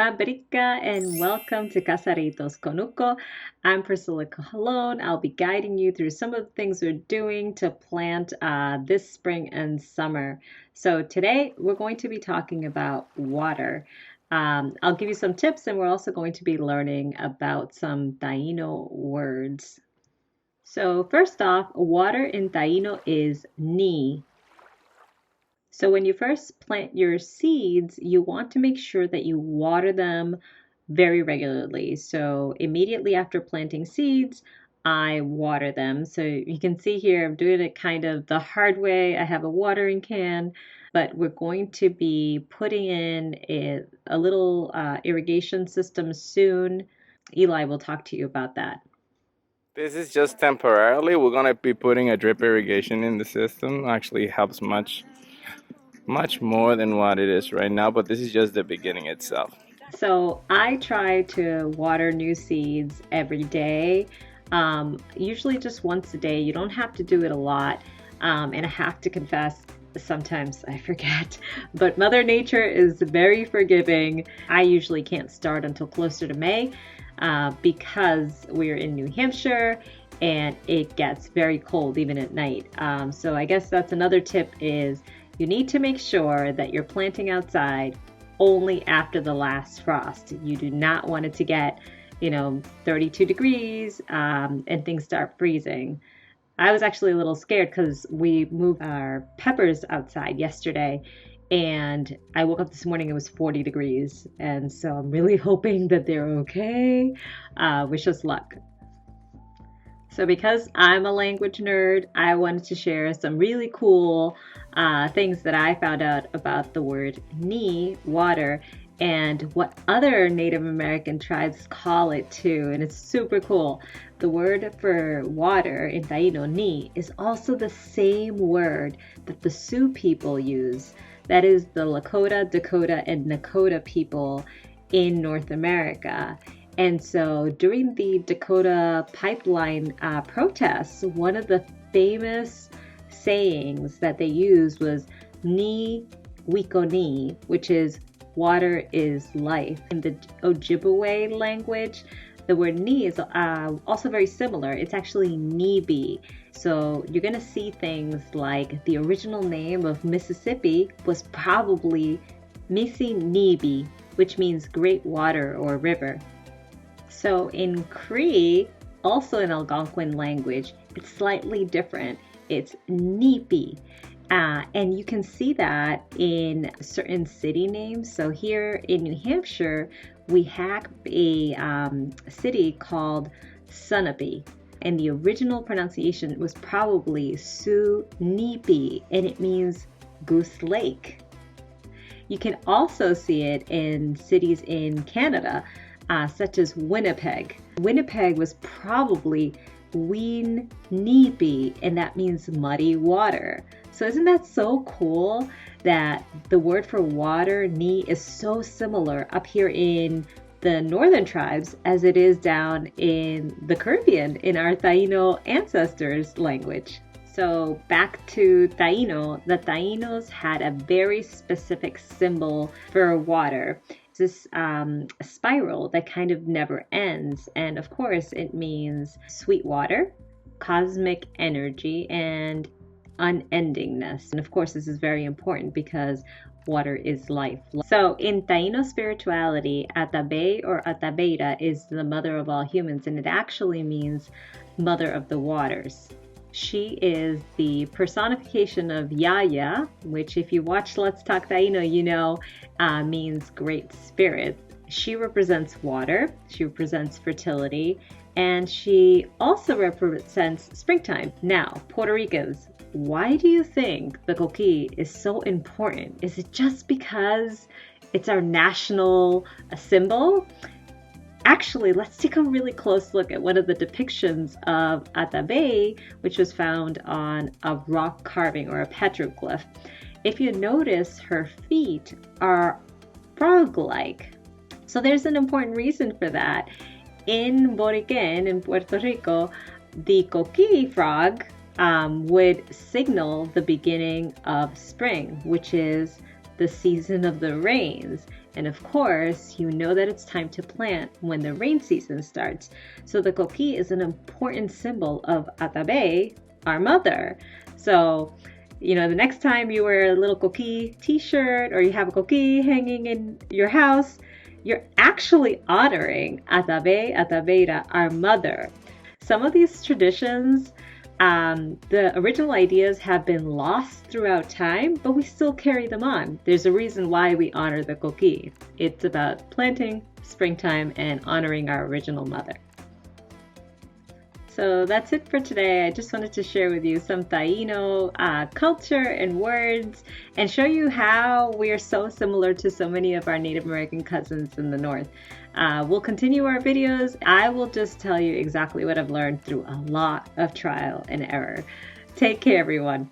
Hola, Brica, and welcome to Casaritos Konúko. I'm Priscilla Colon. I'll be guiding you through some of the things we're doing to plant this spring and summer. So today we're going to be talking about water. I'll give you some tips, and we're also going to be learning about some Taíno words. So first off, water in Taíno is ni. So when you first plant your seeds, you want to make sure that you water them very regularly. So immediately after planting seeds, I water them. So you can see here, I'm doing it kind of the hard way. I have a watering can, but we're going to be putting in a little irrigation system soon. Eli will talk to you about that. This is just temporarily. We're gonna be putting a drip irrigation in the system. Actually helps much more than what it is right now, but this is just the beginning itself. So I try to water new seeds every day, usually just once a day. You don't have to do it a lot. And I have to confess, sometimes I forget, but Mother Nature is very forgiving. I usually can't start until closer to May because we're in New Hampshire and it gets very cold even at night. So I guess that's another tip is you need to make sure that you're planting outside only after the last frost. You do not want it to get, 32 degrees and things start freezing. I was actually a little scared because we moved our peppers outside yesterday and I woke up this morning, it was 40 degrees. And so I'm really hoping that they're okay. Wish us luck. So because I'm a language nerd, I wanted to share some really cool things that I found out about the word ni, water, and what other Native American tribes call it too. And it's super cool. The word for water in Taíno, ni, is also the same word that the Sioux people use. That is the Lakota, Dakota, and Nakota people in North America. And so during the Dakota pipeline protests, one of the famous sayings that they used was ni wikoni, which is water is life. In the Ojibwe language, the word ni is also very similar. It's actually nibi. So you're going to see things like the original name of Mississippi was probably Misi Nibi, which means great water or river. So in Cree, also in Algonquin language, it's slightly different. It's nipi. And you can see that in certain city names. So here in New Hampshire, we have a city called Sunapee. And the original pronunciation was probably Sunipi, and it means Goose Lake. You can also see it in cities in Canada, such as Winnipeg. Winnipeg was probably Ween-Nipi, and that means muddy water. So isn't that so cool that the word for water, ni, is so similar up here in the northern tribes as it is down in the Caribbean in our Taíno ancestors' language. So back to Taíno, the Taínos had a very specific symbol for water. This spiral that kind of never ends, and of course it means sweet water, cosmic energy, and unendingness. And of course this is very important because water is life. So in Taíno spirituality, Atabey or Atabeira is the mother of all humans, and it actually means mother of the waters. She is the personification of Yaya, which if you watch Let's Talk Taíno, you know means great spirit. She represents water, she represents fertility, and she also represents springtime. Now, Puerto Ricans, why do you think the kokí is so important? Is it just because it's our national symbol? Actually, let's take a really close look at one of the depictions of Atabey, which was found on a rock carving or a petroglyph. If you notice, her feet are frog-like. So there's an important reason for that. In Boriquen, in Puerto Rico, the kokí frog would signal the beginning of spring, which is the season of the rains. And of course, you know that it's time to plant when the rain season starts. So the kokí is an important symbol of Atabe, our mother. So, the next time you wear a little kokí t-shirt or you have a kokí hanging in your house, you're actually honoring Atabe, Atabeira, our mother. Some of these traditions, the original ideas have been lost throughout time, but we still carry them on. There's a reason why we honor the kokí. It's about planting, springtime, and honoring our original mother. So that's it for today. I just wanted to share with you some Taíno culture and words and show you how we are so similar to so many of our Native American cousins in the North. We'll continue our videos. I will just tell you exactly what I've learned through a lot of trial and error. Take care, everyone.